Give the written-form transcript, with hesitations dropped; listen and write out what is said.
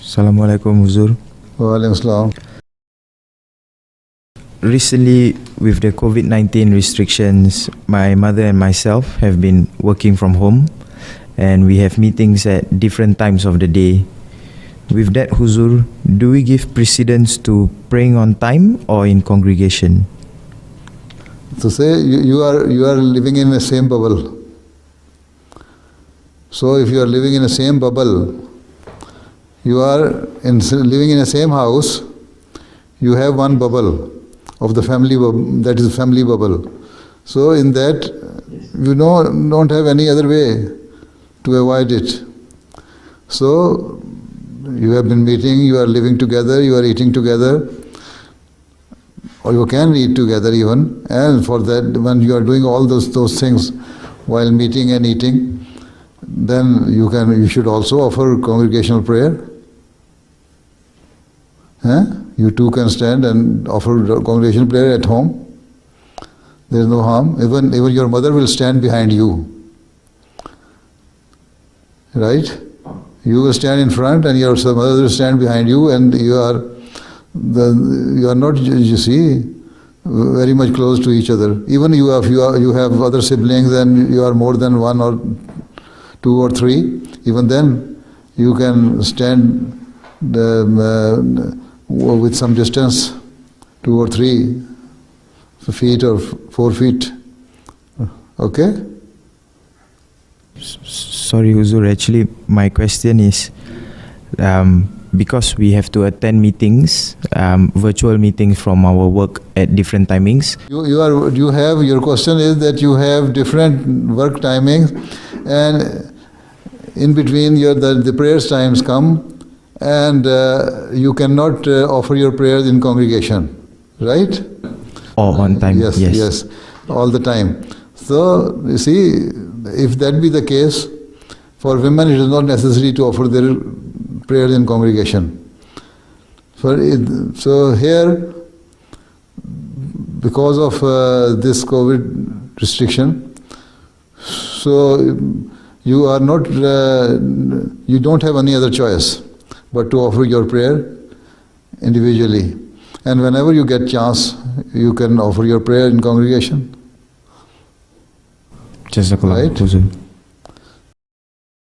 Assalamualaikum Huzur. Waalaikumsalam. Recently, with the COVID-19 restrictions, my mother and myself have been working from home and we have meetings at different times of the day. With that, Huzur, do we give precedence to praying on time or in congregation? So say you are living in the same bubble. So if you are living in the same bubble, you are living in the same house, you have one bubble of the family, that is family bubble. So in that, you don't have any other way to avoid it. So you have been meeting, you are living together, you are eating together, or you can eat together even. And for that, when you are doing all those things while meeting and eating, then you should also offer congregational prayer. You too can stand and offer congregational prayer at home. There is no harm. Even your mother will stand behind you. Right? You will stand in front and your mother will stand behind you, and you are not, you see, very much close to each other. Even you have other siblings and you are more than one or two or three. Even then you can stand with some distance, 2 or 3 feet or 4 feet. Okay? Sorry Huzur, actually my question is because we have to attend meetings, virtual meetings from our work at different timings. Your question is that you have different work timings, and in between the prayers times come, and you cannot offer your prayers in congregation, right? Or on time? Yes, all the time. So you see, if that be the case, for women it is not necessary to offer their prayers in congregation. So here, because of this COVID restriction, so you don't have any other choice but to offer your prayer individually. And whenever you get chance, you can offer your prayer in congregation. Jazakallah. Right?